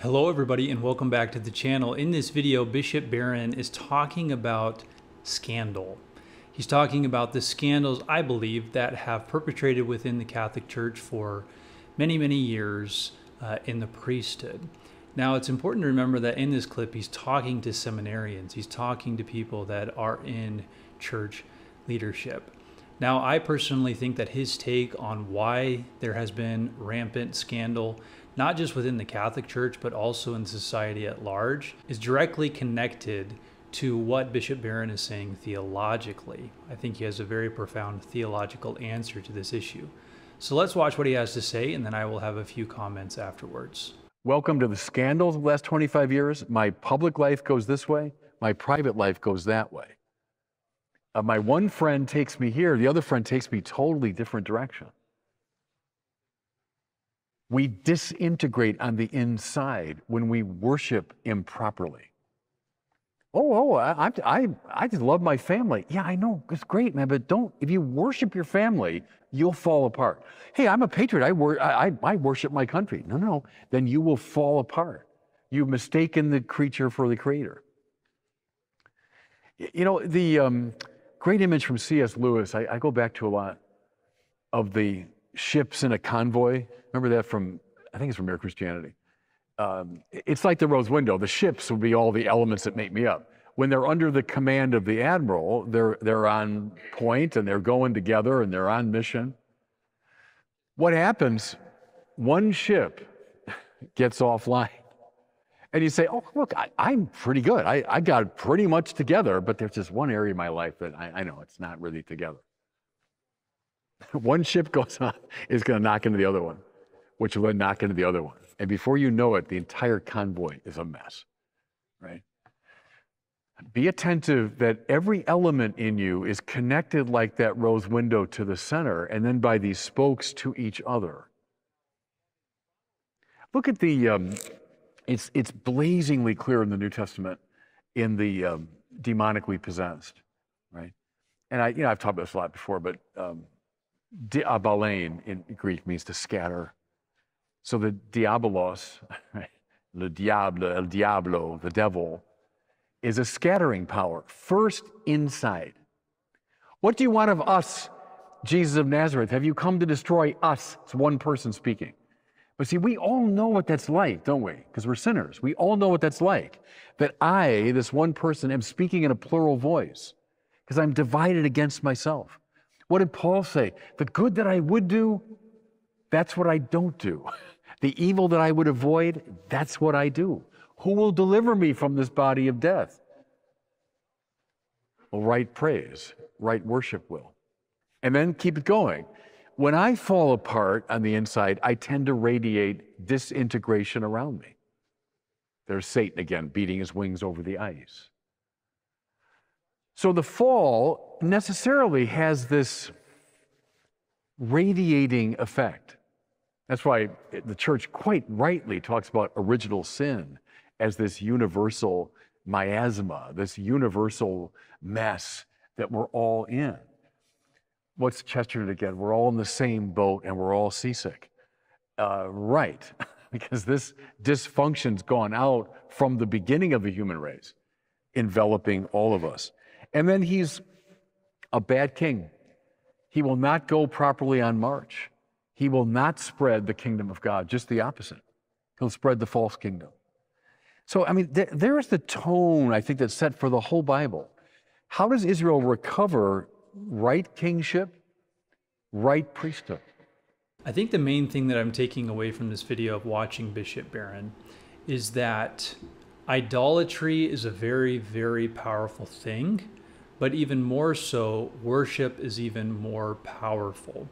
Hello everybody and welcome back to the channel. In this video, Bishop Barron is talking about scandal. He's talking about the scandals, I believe, that have perpetrated within the Catholic Church for many years in the priesthood. Now, it's important to remember that in this clip, he's talking to seminarians. He's talking to people that are in church leadership. Now, I personally think that his take on why there has been rampant scandal, not just within the Catholic Church, but also in society at large, is directly connected to what Bishop Barron is saying theologically. I think he has a very profound theological answer to this issue. So let's watch what he has to say, and then I will have a few comments afterwards. Welcome to the scandals of the last 25 years. My public life goes this way. My private life goes that way. My one friend takes me here. The other friend takes me totally different direction. We disintegrate on the inside when we worship improperly. I just love my family. Yeah, I know, it's great, man, but if you worship your family, you'll fall apart. Hey, I'm a patriot, I worship my country. No, then you will fall apart. You've mistaken the creature for the creator. You know, the great image from C.S. Lewis, I go back to a lot of the ships in a convoy. Remember that from, I think it's from Mere Christianity. It's like the Rose Window. The ships will be all the elements that make me up. When they're under the command of the admiral, they're on point and they're going together and they're on mission. What happens? One ship gets offline. And you say, oh, look, I'm pretty good. I got it pretty much together, but there's just one area of my life that I know it's not really together. One ship goes on, is going to knock into the other one, which will then knock into the other one. And before you know it, the entire convoy is a mess, right? Be attentive that every element in you is connected like that rose window to the center, and then by these spokes to each other. Look at the, it's blazingly clear in the New Testament in the demonically possessed, right? And I've talked about this a lot before, but diabalein in Greek means to scatter. So the diabolos, right? Le diable, el diablo, the devil, is a scattering power, first inside. What do you want of us, Jesus of Nazareth? Have you come to destroy us? It's one person speaking. But see, we all know what that's like, don't we? Because we're sinners. We all know what that's like. That I, this one person, am speaking in a plural voice because I'm divided against myself. What did Paul say? The good that I would do, that's what I don't do. The evil that I would avoid, that's what I do. Who will deliver me from this body of death? Well, right praise, right worship will. And then keep it going. When I fall apart on the inside, I tend to radiate disintegration around me. There's Satan again, beating his wings over the ice. So the fall necessarily has this radiating effect. That's why the church quite rightly talks about original sin as this universal miasma, this universal mess that we're all in. What's Chesterton again? We're all in the same boat and we're all seasick. Right, because this dysfunction's gone out from the beginning of the human race, enveloping all of us. And then he's a bad king. He will not go properly on march. He will not spread the kingdom of God, just the opposite. He'll spread the false kingdom. So, I mean, there's the tone, I think, that's set for the whole Bible. How does Israel recover right kingship, right priesthood? I think the main thing that I'm taking away from this video of watching Bishop Barron is that idolatry is a very powerful thing, but even more so, worship is even more powerful.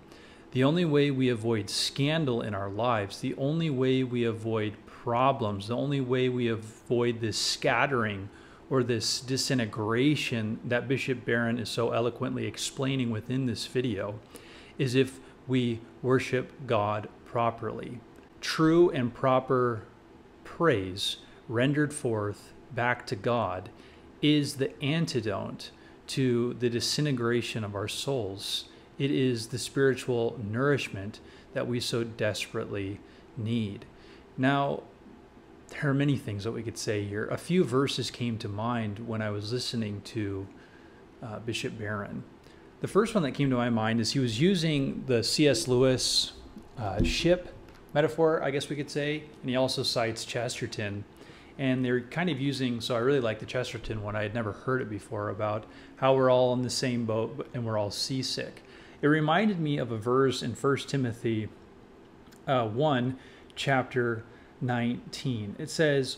The only way we avoid scandal in our lives, the only way we avoid problems, the only way we avoid this scattering or this disintegration that Bishop Barron is so eloquently explaining within this video is if we worship God properly. True and proper praise rendered forth back to God is the antidote to the disintegration of our souls. It is the spiritual nourishment that we so desperately need. Now, there are many things that we could say here. A few verses came to mind when I was listening to Bishop Barron. The first one that came to my mind is he was using the C.S. Lewis ship metaphor, I guess we could say, and he also cites Chesterton. And they're kind of using, so I really like the Chesterton one. I had never heard it before, about how we're all in the same boat and we're all seasick. It reminded me of a verse in 1 Timothy 1, chapter 19. It says,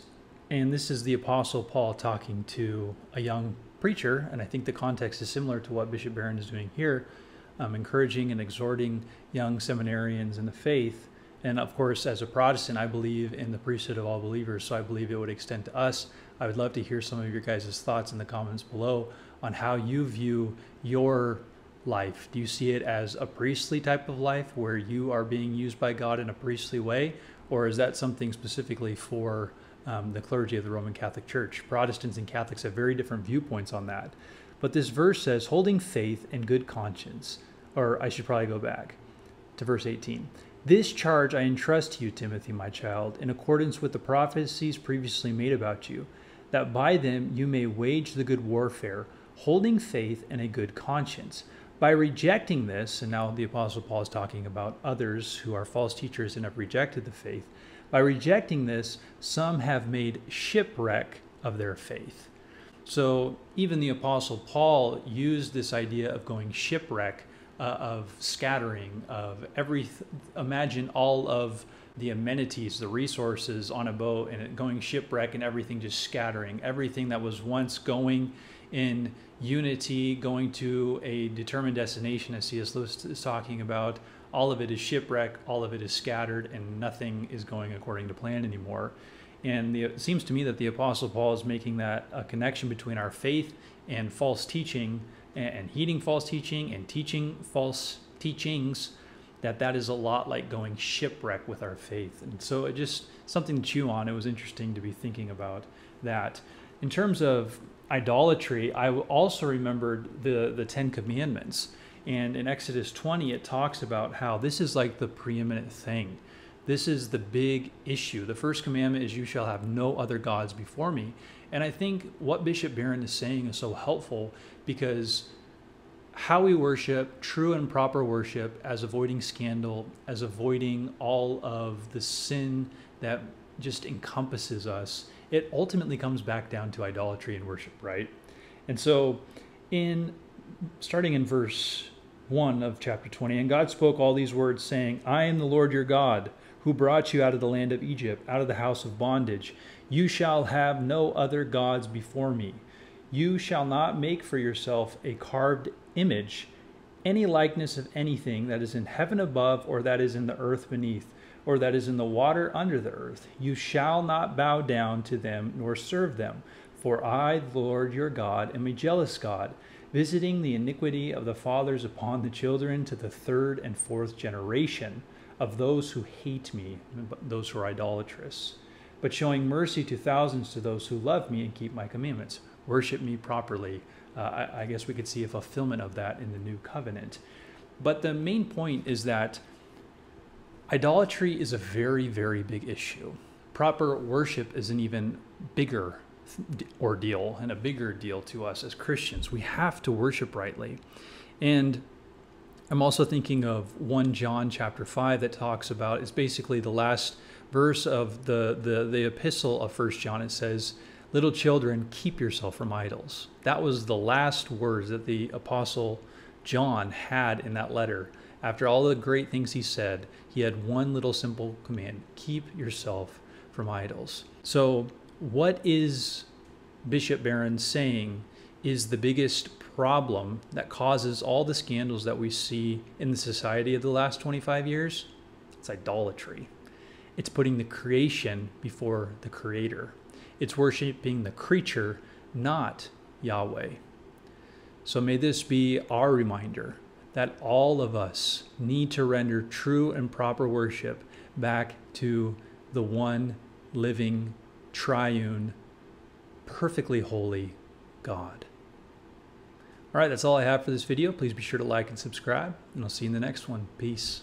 and this is the Apostle Paul talking to a young preacher, and I think the context is similar to what Bishop Barron is doing here, encouraging and exhorting young seminarians in the faith. And of course, as a Protestant, I believe in the priesthood of all believers, so I believe it would extend to us. I would love to hear some of your guys' thoughts in the comments below on how you view your life. Do you see it as a priestly type of life where you are being used by God in a priestly way? Or is that something specifically for the clergy of the Roman Catholic Church? Protestants and Catholics have very different viewpoints on that. But this verse says, holding faith and good conscience, or I should probably go back to verse 18. This charge I entrust to you, Timothy, my child, in accordance with the prophecies previously made about you, that by them you may wage the good warfare, holding faith and a good conscience. By rejecting this, and now the Apostle Paul is talking about others who are false teachers and have rejected the faith, by rejecting this, some have made shipwreck of their faith. So even the Apostle Paul used this idea of going shipwreck, of scattering, of imagine all of the amenities, the resources on a boat, and it going shipwreck and everything just scattering. Everything that was once going in unity, going to a determined destination, as C.S. Lewis is talking about, all of it is shipwreck, all of it is scattered, and nothing is going according to plan anymore. And it seems to me that the Apostle Paul is making that a connection between our faith and false teaching, and heeding false teaching and teaching false teachings, that is a lot like going shipwreck with our faith. And so it just something to chew on. It was interesting to be thinking about that. In terms of idolatry, I also remembered the Ten Commandments. And in Exodus 20, it talks about how this is like the preeminent thing. This is the big issue. The first commandment is, you shall have no other gods before me. And I think what Bishop Barron is saying is so helpful, because how we worship, true and proper worship, as avoiding scandal, as avoiding all of the sin that just encompasses us, it ultimately comes back down to idolatry and worship, right? And so starting in verse 1 of chapter 20, and God spoke all these words, saying, I am the Lord your God, who brought you out of the land of Egypt, out of the house of bondage. You shall have no other gods before me. You shall not make for yourself a carved image, any likeness of anything that is in heaven above, or that is in the earth beneath, or that is in the water under the earth. You shall not bow down to them nor serve them. For I, the Lord your God, am a jealous God, visiting the iniquity of the fathers upon the children to the third and fourth generation of those who hate me, those who are idolatrous, but showing mercy to thousands to those who love me and keep my commandments. Worship me properly. I guess we could see a fulfillment of that in the new covenant. But the main point is that idolatry is a very, very big issue. Proper worship is an even bigger ordeal and a bigger deal to us as Christians. We have to worship rightly. And I'm also thinking of 1 John chapter 5 that talks about, it's basically the last verse of the epistle of 1 John. It says, little children, keep yourself from idols. That was the last words that the Apostle John had in that letter. After all the great things he said, he had one little simple command: keep yourself from idols. So what is Bishop Barron saying is the biggest problem that causes all the scandals that we see in the society of the last 25 years? It's idolatry. It's putting the creation before the Creator. It's worshiping the creature, not Yahweh. So may this be our reminder that all of us need to render true and proper worship back to the one living, triune, perfectly holy God. All right, that's all I have for this video. Please be sure to like and subscribe, and I'll see you in the next one. Peace.